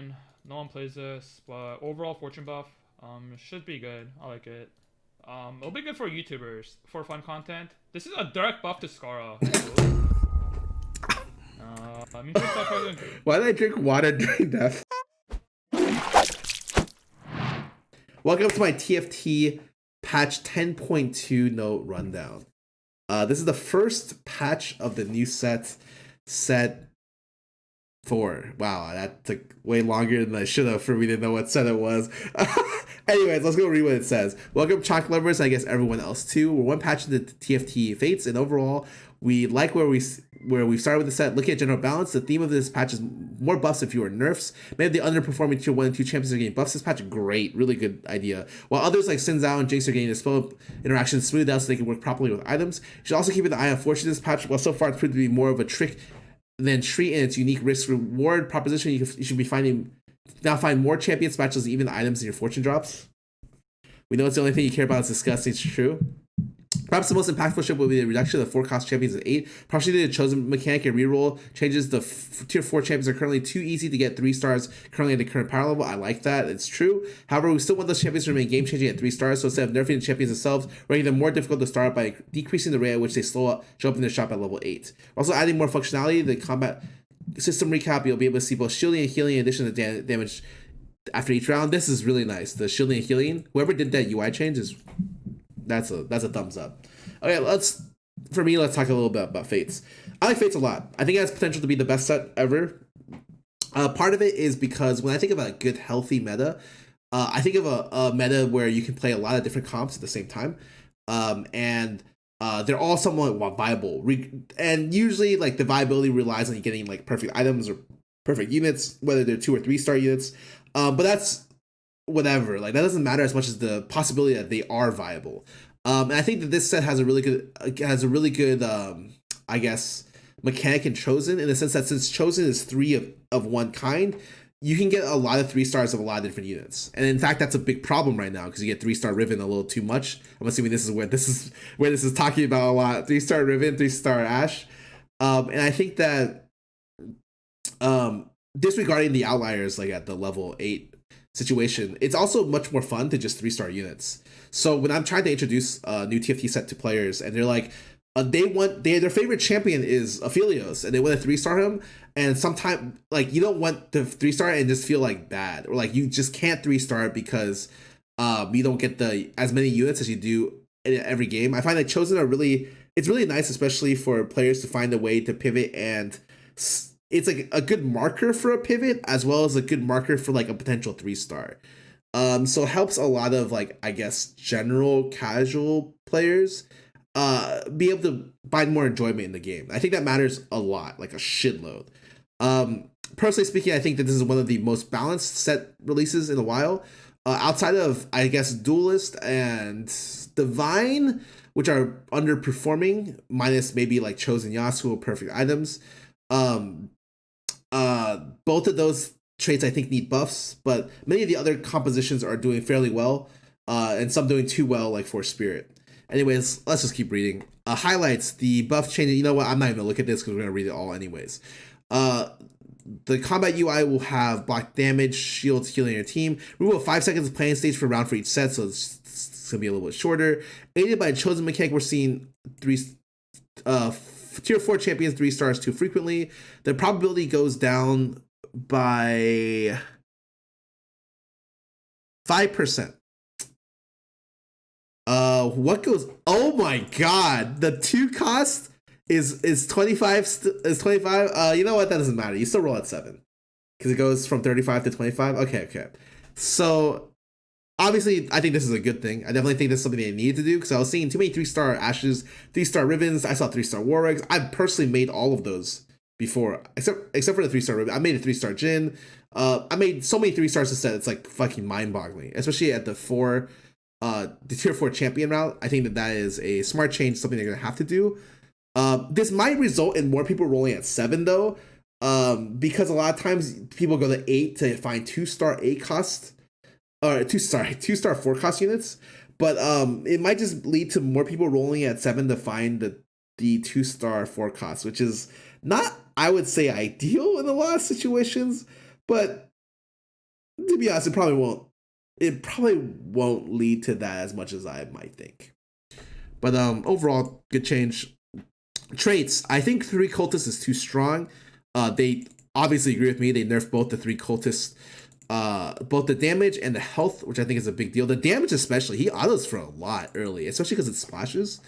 fine. No one plays this, but overall fortune buff should be good. I like it. It'll be good for YouTubers for fun content. This is a direct buff to Scarra. Absolutely. I mean, first off, Why did I drink water during that? Welcome to my TFT Patch 10.2 note rundown. This is the first patch of the new set 4. Wow, that took way longer than I should have for me to know what set it was. Anyways, let's go read what it says. Welcome, chalk lovers, I guess everyone else too. We're one patch into TFT Fates, and overall, we like where we started with the set. Looking at general balance, the theme of this patch is more buffs and fewer nerfs. Many of the underperforming tier 1 and 2 champions are getting buffs this patch. Great, really good idea. While others like Xin Zhao and Jinx are getting the spell interactions smoothed out so they can work properly with items. You should also keep an eye on fortune this patch. While so far it's proved to be more of a trick than treat in its unique risk reward proposition, you should be find more champion matches, even items in your fortune drops. We know it's the only thing you care about is disgusting. It's true. Perhaps the most impactful shift will be the reduction of the 4 cost champions at 8. Partially due to the chosen mechanic and reroll changes, the tier 4 champions are currently too easy to get 3 stars currently at the current power level. I like that. It's true. However, we still want those champions to remain game changing at 3 stars, so instead of nerfing the champions themselves, we're making them more difficult to start by decreasing the rate at which they show up in their shop at level 8. We're also adding more functionality. The combat system recap, you'll be able to see both shielding and healing in addition to damage after each round. This is really nice. The shielding and healing. Whoever did that UI change that's a thumbs up. Okay, let's talk a little bit about Fates. I like Fates a lot. I think it has potential to be the best set ever. Part of it is because when I think of a good, healthy meta, I think of a meta where you can play a lot of different comps at the same time, and they're all somewhat viable. And usually, like, the viability relies on you getting like perfect items or perfect units, whether they're 2 or 3 star units. But that's whatever. Like, that doesn't matter as much as the possibility that they are viable. And I think that this set has a really good I guess mechanic in Chosen, in the sense that since Chosen is 3 of one kind, you can get a lot of 3 stars of a lot of different units. And in fact, that's a big problem right now because you get 3-star Riven a little too much. I'm assuming this is where this is talking about a lot. 3-star Riven, 3-star Ashe. And I think that disregarding the outliers, like at the level 8 situation, it's also much more fun to just 3-star units. So when I'm trying to introduce a new TFT set to players and they're like, their favorite champion is Aphelios and they want to 3-star him, and sometimes like you don't want to 3-star and just feel like bad, or like you just can't 3-star it because you don't get as many units as you do in every game. I find that Chosen it's really nice, especially for players to find a way to pivot, and it's like a good marker for a pivot as well as a good marker for like a potential 3-star. So it helps a lot of, like, I guess, general casual players be able to find more enjoyment in the game. I think that matters a lot, like a shitload. Personally speaking, I think that this is one of the most balanced set releases in a while. Outside of, I guess, Duelist and Divine, which are underperforming, minus maybe like Chosen Yasuo perfect items. Both of those traits I think need buffs, but many of the other compositions are doing fairly well, and some doing too well, like for Spirit. Anyways, let's just keep reading. Highlights, the buff change. You know what? I'm not even gonna look at this because we're gonna read it all anyways. The combat UI will have block damage, shields, healing your team. Remove 5 seconds of playing stage per round for each set, so it's gonna be a little bit shorter. Aided by a chosen mechanic, we're seeing tier 4 champions 3 stars too frequently. The probability goes down by 5%. What goes? Oh my god, the 2 cost is 25. Is 25. You know what? That doesn't matter. You still roll at 7 because it goes from 35 to 25. Okay. So obviously, I think this is a good thing. I definitely think this is something they needed to do because I was seeing too many 3-star Ashes, 3-star Rivens. I saw 3-star Warwigs. I personally made all of those before, except for the 3-star Riven. I made a 3-star Jhin. I made so many 3 stars to set. It's like fucking mind-boggling, especially at the tier 4 champion route. I think that is a smart change, something they're gonna have to do. This might result in more people rolling at 7 though, because a lot of times people go to 8 to find 2-star 8 cost, or 2-star 4 cost units. But it might just lead to more people rolling at 7 to find the 2-star 4 cost, which is not, I would say, ideal in a lot of situations, but To be honest, it probably won't. It probably won't lead to that as much as I might think. But overall, good change. Traits. I think three cultists is too strong. They obviously agree with me. They nerfed both the three cultists, both the damage and the health, which I think is a big deal. The damage, especially, he autos for a lot early, especially because it splashes.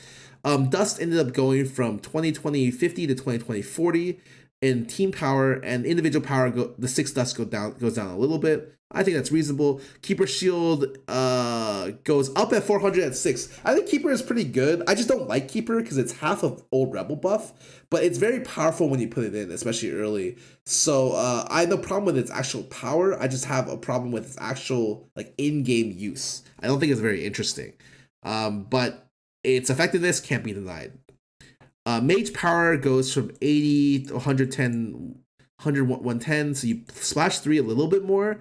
Dust ended up going from 2020 50 to 2020 40 in team power, and individual power. The 6 dust goes down a little bit. I think that's reasonable. Keeper shield goes up at 400 at 6. I think Keeper is pretty good. I just don't like Keeper because it's half of old Rebel buff, but it's very powerful when you put it in, especially early. So I have no problem with its actual power. I just have a problem with its actual like in-game use. I don't think it's very interesting. But its effectiveness can't be denied. Mage power goes from 80 to 110, 110, so you splash 3 a little bit more.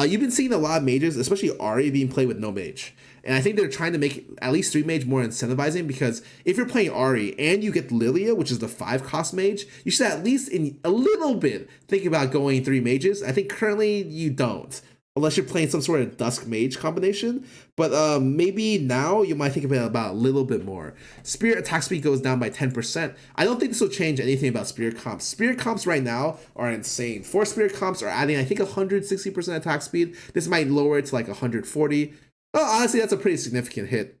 You've been seeing a lot of mages, especially Ari, being played with no mage. And I think they're trying to make at least 3 mage more incentivizing, because if you're playing Ari and you get Lilia, which is the 5 cost mage, you should at least in a little bit think about going 3 mages. I think currently you don't, unless you're playing some sort of Dusk Mage combination. But maybe now you might think about a little bit more. Spirit attack speed goes down by 10%. I don't think this will change anything about Spirit comps. Spirit comps right now are insane. 4 Spirit comps are adding, I think, 160% attack speed. This might lower it to like 140. Oh, honestly, that's a pretty significant hit.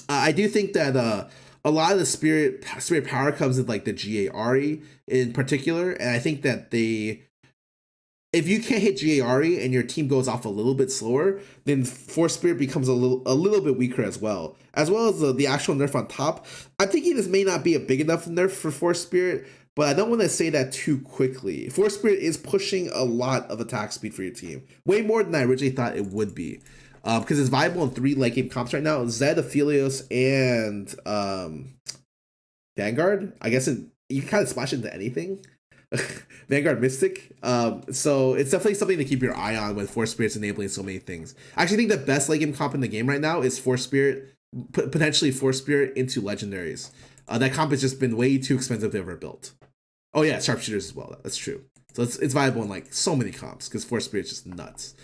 I do think that a lot of the spirit power comes in like the GA Ari in particular, and I think that if you can't hit Giari and your team goes off a little bit slower, then Force Spirit becomes a little bit weaker as well as the actual nerf on top. I'm thinking this may not be a big enough nerf for Force Spirit, but I don't want to say that too quickly. Force Spirit is pushing a lot of attack speed for your team, way more than I originally thought it would be, because it's viable in 3 late game comps right now: Zed, Aphelios, and Vanguard. I guess you can kind of splash into anything. Vanguard Mystic. So it's definitely something to keep your eye on when Force Spirit's enabling so many things. I actually think the best late game comp in the game right now is Force Spirit, potentially Force Spirit into Legendaries. That comp has just been way too expensive to ever build. Oh yeah, Sharpshooters as well. That's true. So it's viable in like so many comps because Force Spirit's just nuts.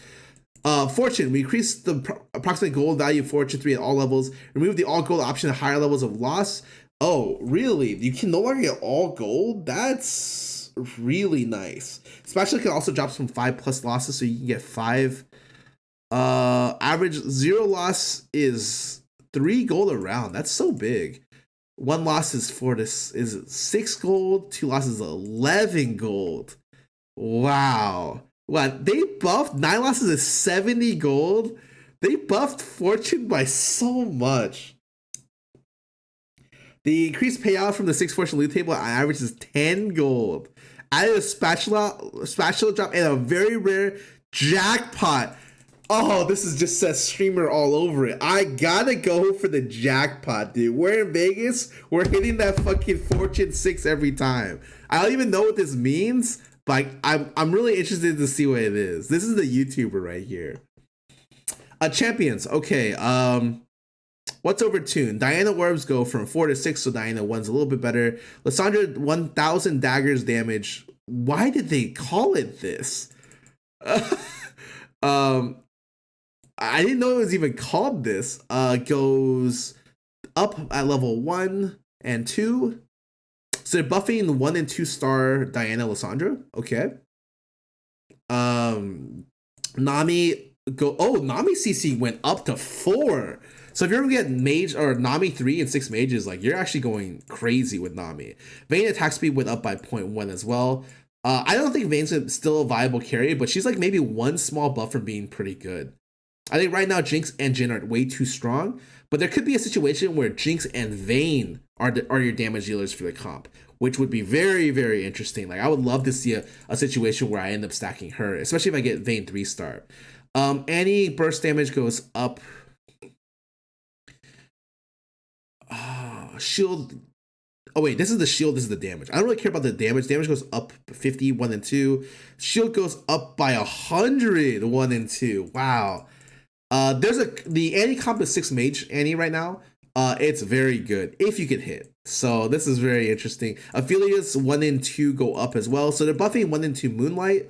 Fortune, we increased the approximate gold value of Fortune 3 at all levels, remove the all gold option at higher levels of loss. Oh, really? You can no longer get all gold? That's really nice. Especially can also drops from 5+ losses, so you can get 5. Average 0 loss is 3 gold a round. That's so big. 1 loss is 6 gold. 2 losses 11 gold. Wow. What, they buffed 9 losses is 70 gold? They buffed Fortune by so much. The increased payout from the 6 Fortune loot table on average is 10 gold. Added a spatula drop and a very rare jackpot. Oh, this is just says streamer all over it. I gotta go for the jackpot, dude. We're in Vegas. We're hitting that fucking Fortune 6 every time. I don't even know what this means, but I'm really interested to see what it is. This is the YouTuber right here. Champions. Okay. What's overtuned? Diana Orbs go from 4 to 6, so Diana 1's a little bit better. Lysandra 1000 daggers damage. Why did they call it this? I didn't know it was even called this. Goes up at level 1 and 2. So they're buffing 1 and 2 star Diana Lysandra. Okay. Nami Nami CC went up to 4. So if you're gonna get mage or Nami 3 and 6 mages, like you're actually going crazy with Nami. Vayne attack speed went up by 0.1 as well. I don't think Vayne's still a viable carry, but she's like maybe 1 small buff from being pretty good. I think right now Jinx and Jhin are way too strong, but there could be a situation where Jinx and Vayne are your damage dealers for the comp, which would be very, very interesting. Like I would love to see a situation where I end up stacking her, especially if I get Vayne 3-star. Annie burst damage goes up. Shield. Oh wait, this is the shield. This is the damage. I don't really care about the damage. Damage goes up 50, 1 and 2. Shield goes up by 100, 1 and 2. Wow. There's the Annie comp is 6 mage Annie right now. It's very good if you can hit. So this is very interesting. Aphelios 1 and 2 go up as well. So they're buffing 1 and 2 Moonlight.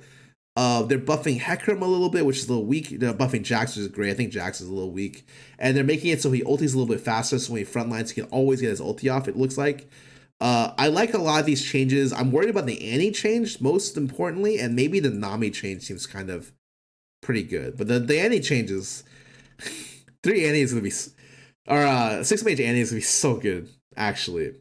They're buffing Hecarim a little bit, which is a little weak. They're buffing Jax, which is great. I think Jax is a little weak. And they're making it so he ultis a little bit faster, so when he frontlines, he can always get his ulti off, it looks like. I like a lot of these changes. I'm worried about the Annie change, most importantly, and maybe the Nami change seems kind of pretty good. But the Annie changes, 3 Annie is going to be, or 6 mage Annie is going to be so good, actually.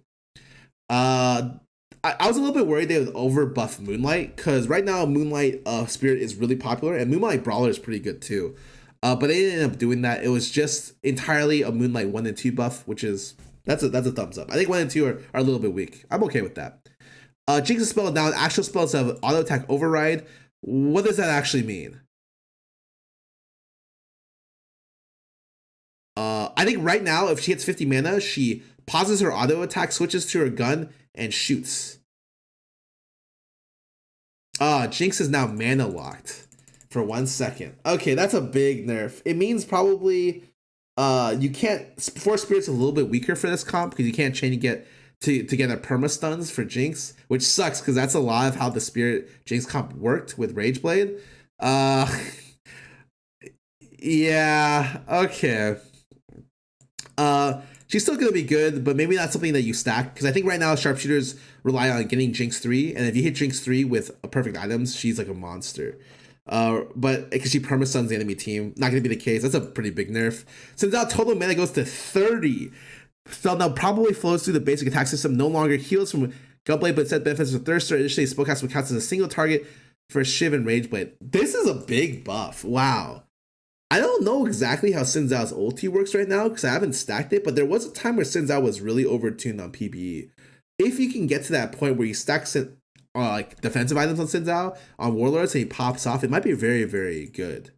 I was a little bit worried they would over buff Moonlight, because right now Moonlight Spirit is really popular, and Moonlight Brawler is pretty good too. But they didn't end up doing that. It was just entirely a Moonlight 1 and 2 buff, which is that's a thumbs up. I think 1 and 2 are a little bit weak. I'm okay with that. Jinx's spell now, actual spells have auto attack override. What does that actually mean? I think right now, if she hits 50 mana, she pauses her auto attack, switches to her gun, and shoots. Jinx is now mana locked for 1 second. Okay, that's a big nerf. It means probably you can't. Force Spirit's a little bit weaker for this comp because you can't chain to get a perma stuns for Jinx, which sucks because that's a lot of how the Spirit Jinx comp worked with Rageblade. Yeah, okay. She's still going to be good, but maybe not something that you stack. Because I think right now sharpshooters rely on getting Jinx 3. And if you hit Jinx 3 with perfect items, she's like a monster. But because she perma-stuns the enemy team, not going to be the case. That's a pretty big nerf. Since now total mana goes to 30. So now probably flows through the basic attack system. No longer heals from Gunblade, but instead benefits from Thirster. Additionally, Spellcaster counts as a single target for Shiv and Rageblade. This is a big buff. Wow. I don't know exactly how Xin Zhao's ulti works right now because I haven't stacked it, but there was a time where Xin Zhao was really overtuned on PBE. If you can get to that point where you stack like defensive items on Xin Zhao on Warlords and he pops off, it might be very, very good.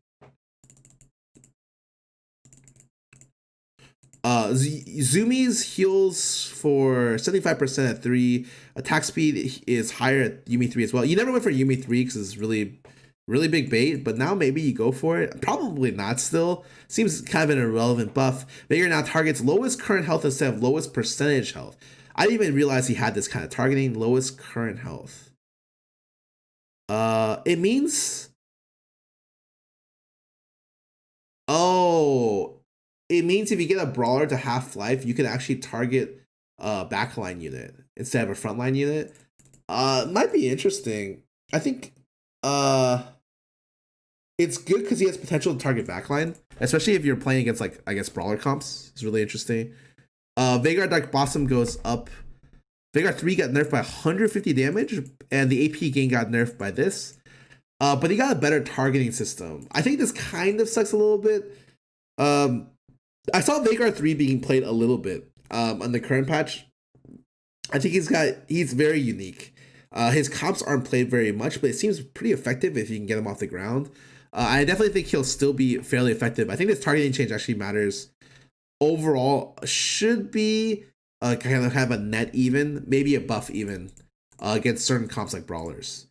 Zumi's heals for 75% at 3. Attack speed is higher at Yuumi 3 as well. You never went for Yuumi 3 because it's really big bait, but now maybe you go for it. Probably not still. Seems kind of an irrelevant buff. Veigar now targets lowest current health instead of lowest percentage health. I didn't even realize he had this kind of targeting. Lowest current health. It means... Oh, it means if you get a brawler to half life, you can actually target a backline unit instead of a frontline unit. Might be interesting. I think it's good because he has potential to target backline, especially if you're playing against, like, I guess, brawler comps. It's really interesting. Veigar Dark Blossom goes up. Veigar 3 got nerfed by 150 damage, and the AP gain got nerfed by this. But he got a better targeting system. I think this kind of sucks a little bit. I saw Veigar 3 being played a little bit on the current patch. I think he's very unique. His comps aren't played very much, but it seems pretty effective if you can get him off the ground. I definitely think he'll still be fairly effective. I think this targeting change actually matters. Overall, should be kind of a net even, maybe a buff even against certain comps like brawlers.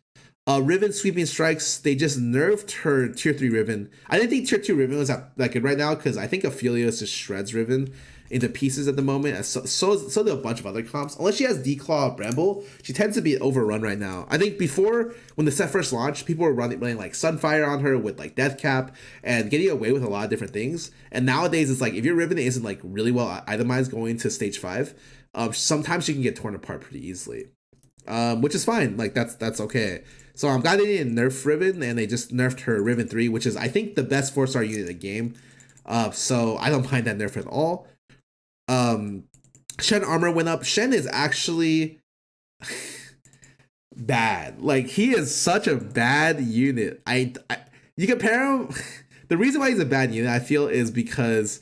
Riven Sweeping Strikes, they just nerfed her tier 3 Riven. I didn't think tier 2 Riven was that good right now because I think aphelios just shreds Riven into pieces at the moment. So do a bunch of other comps. Unless she has Declaw Bramble, she tends to be overrun right now. I think before, when the set first launched, people were running like Sunfire on her with like Death Cap and getting away with a lot of different things. And nowadays, it's like if your Riven isn't like really well itemized going to stage 5, sometimes she can get torn apart pretty easily, which is fine. Like that's okay. So I'm glad they didn't nerf Riven and they just nerfed her Riven 3, which is I think the best 4-star unit in the game. So I don't mind that nerf at all. Shen armor went up. Shen is actually bad. Like, he is such a bad unit. You compare him. The reason why he's a bad unit, I feel, is because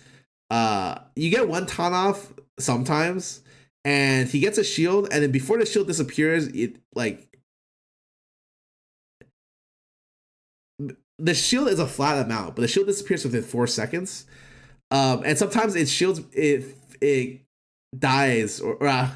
you get one taunt off sometimes, and he gets a shield, and then before the shield disappears, the shield is a flat amount, but the shield disappears within 4 seconds. And sometimes it dies, or I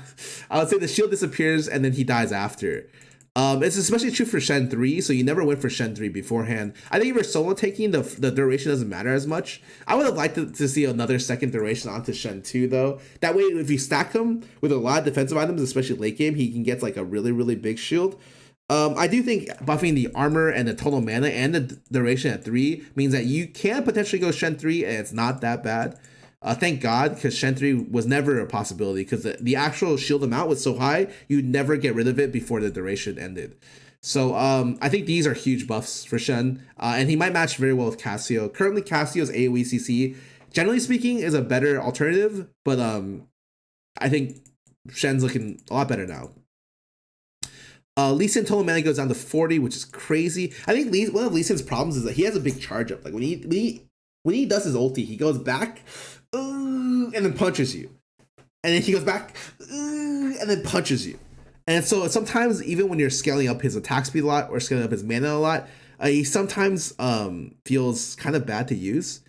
would say the shield disappears and then he dies after. It's especially true for Shen 3, so you never went for Shen 3 beforehand. I think if you're solo taking, the duration doesn't matter as much. I would have liked to see another second duration onto Shen 2, though. That way, if you stack him with a lot of defensive items, especially late game, he can get like a really, really big shield. I do think buffing the armor and the total mana and the duration at 3 means that you can potentially go Shen 3 and it's not that bad. Thank God, because Shen 3 was never a possibility because the actual shield amount was so high, you'd never get rid of it before the duration ended. So I think these are huge buffs for Shen, and he might match very well with Cassio. Currently, Cassio's AoE CC, generally speaking, is a better alternative, but I think Shen's looking a lot better now. Lee Sin total mana goes down to 40, which is crazy. I think one of Lee Sin's problems is that he has a big charge up. Like when he does his ulti, he goes back and then punches you, and then he goes back and then punches you. And so sometimes even when you're scaling up his attack speed a lot or scaling up his mana a lot, he sometimes feels kind of bad to use.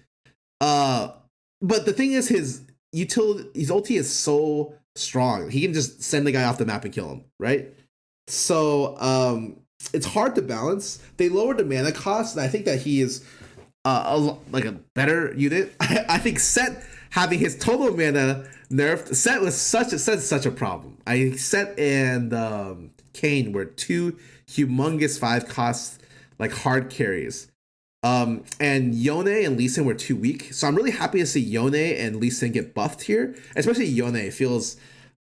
But the thing is, his ulti is so strong. He can just send the guy off the map and kill him, right? So it's hard to balance. They lowered the mana cost, and I think that he is like a better unit. I think Set having his total mana nerfed, Set was such a problem. Set and Kayn were two humongous 5 cost like hard carries. And Yone and Lee Sin were too weak. So I'm really happy to see Yone and Lee Sin get buffed here. Especially Yone feels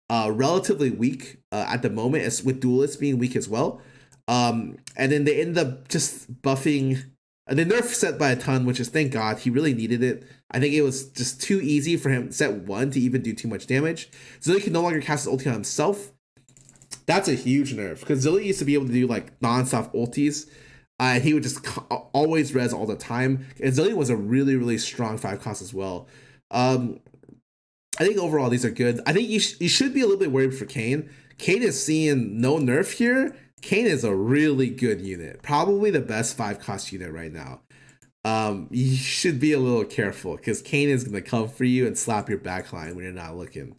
relatively weak at the moment, as with Duelists being weak as well. And then they ended up just buffing. They nerfed Set by a ton, which is thank God. He really needed it. I think it was just too easy for him, Set 1, to even do too much damage. Zilli can no longer cast his ulti on himself. That's a huge nerf, because Zilli used to be able to do like non-stop ultis. He would just always res all the time. And Zilli was a really, really strong 5 cost as well. I think overall these are good. I think you should be a little bit worried for Kayn. Kayn is seeing no nerf here. Kayn is a really good unit. Probably the best 5 cost unit right now. You should be a little careful because Kayn is going to come for you and slap your backline when you're not looking.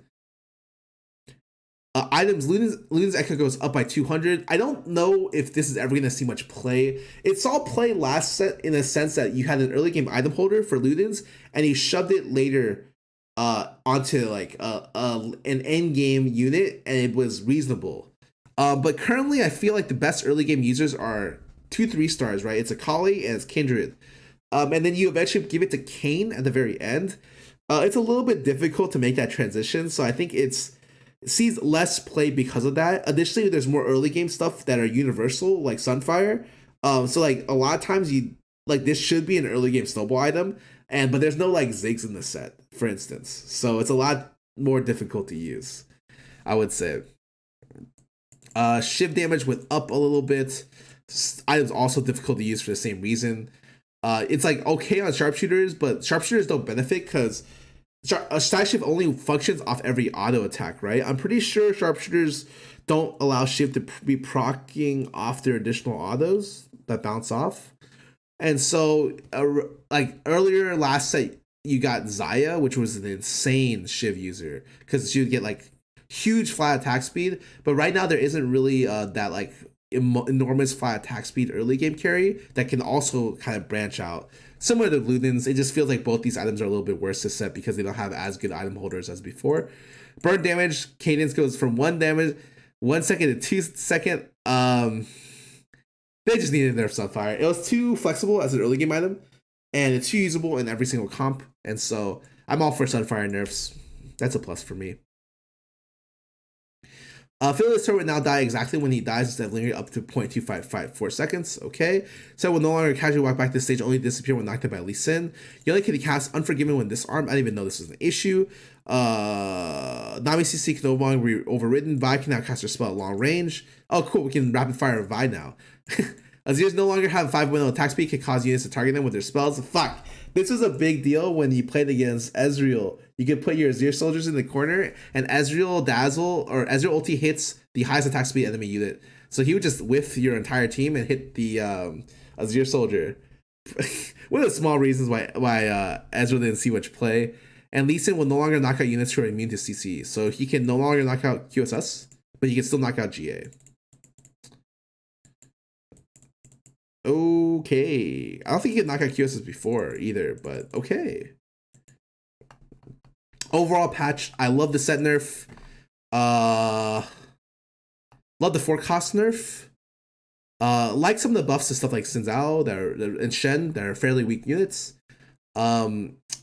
Items, Luden's Echo goes up by 200. I don't know if this is ever going to see much play. It saw play last set in a sense that you had an early game item holder for Luden's, and he shoved it later onto like an end game unit, and it was reasonable. But currently, I feel like the best early game users are 2-3 stars, right? It's Akali and it's Kindred. And then you eventually give it to Kayn at the very end. It's a little bit difficult to make that transition, so I think it sees less play because of that. Additionally, there's more early game stuff that are universal, like Sunfire. So like a lot of times this should be an early game snowball item, but there's no like Ziggs in the set, for instance. So it's a lot more difficult to use, I would say. Shiv damage went up a little bit. Items also difficult to use for the same reason. It's like okay on sharpshooters, but sharpshooters don't benefit because a side shift only functions off every auto attack, right? I'm pretty sure sharpshooters don't allow shift to be proccing off their additional autos that bounce off. And so, like earlier last set, you got Xayah, which was an insane shiv user because she would get like huge flat attack speed. But right now, there isn't really that like enormous flat attack speed early game carry that can also kind of branch out. Similar to Luden's, it just feels like both these items are a little bit worse to set because they don't have as good item holders as before. Burn damage, cadence goes from 1 second to 2 second. They just needed nerf Sunfire. It was too flexible as an early game item, and it's too usable in every single comp. And so I'm all for Sunfire nerfs. That's a plus for me. Aphelios turret will now die exactly when he dies instead of lingering up to 0.2554 seconds. Okay. So will no longer casually walk back to the stage, only disappear when knocked out by Lee Sin. You only can cast Unforgiven when disarmed. I didn't even know this was an issue. Nami CC can no longer be overridden. Vi can now cast her spell at long range. Oh, cool. We can rapid fire Vi now. Azirs no longer have 5-1 attack speed, can cause units to target them with their spells. Fuck. This was a big deal when you played against Ezreal. You could put your Azir soldiers in the corner, and Ezreal Dazzle or Ezreal ulti hits the highest attack speed enemy unit. So he would just whiff your entire team and hit the Azir soldier. One of the small reasons why Ezreal didn't see much play. And Lee Sin will no longer knock out units who are immune to CC. So he can no longer knock out QSS, but he can still knock out GA. Okay. I don't think he could knock out QSS before either, but okay. Overall patch, I love the set nerf. Love the 4 cost nerf. Like some of the buffs and stuff like Xin Zhao and Shen, that are fairly weak units.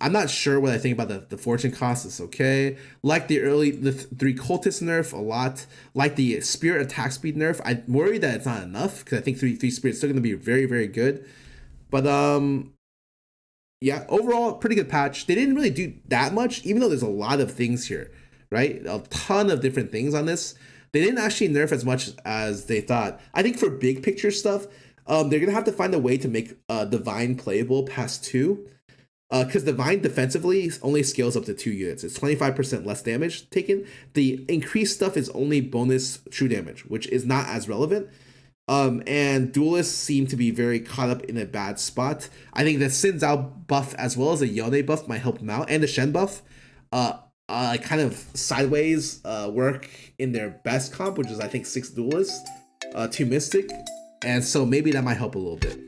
I'm not sure what I think about the fortune cost. It's okay. Like the 3 cultist nerf a lot. Like the spirit attack speed nerf. I'm worried that it's not enough because I think three spirit's still gonna be very, very good. But yeah, overall pretty good patch. They didn't really do that much, even though there's a lot of things here, right? A ton of different things on this. They didn't actually nerf as much as they thought. I think for big picture stuff, they're gonna have to find a way to make Divine playable past 2. Because Divine defensively only scales up to 2 units. It's 25% less damage taken. The increased stuff is only bonus true damage, which is not as relevant. And Duelists seem to be very caught up in a bad spot. I think the Xin Zhao buff as well as the Yone buff might help them out, and the Shen buff kind of sideways work in their best comp, which is I think 6 Duelists, 2 Mystic, and so maybe that might help a little bit.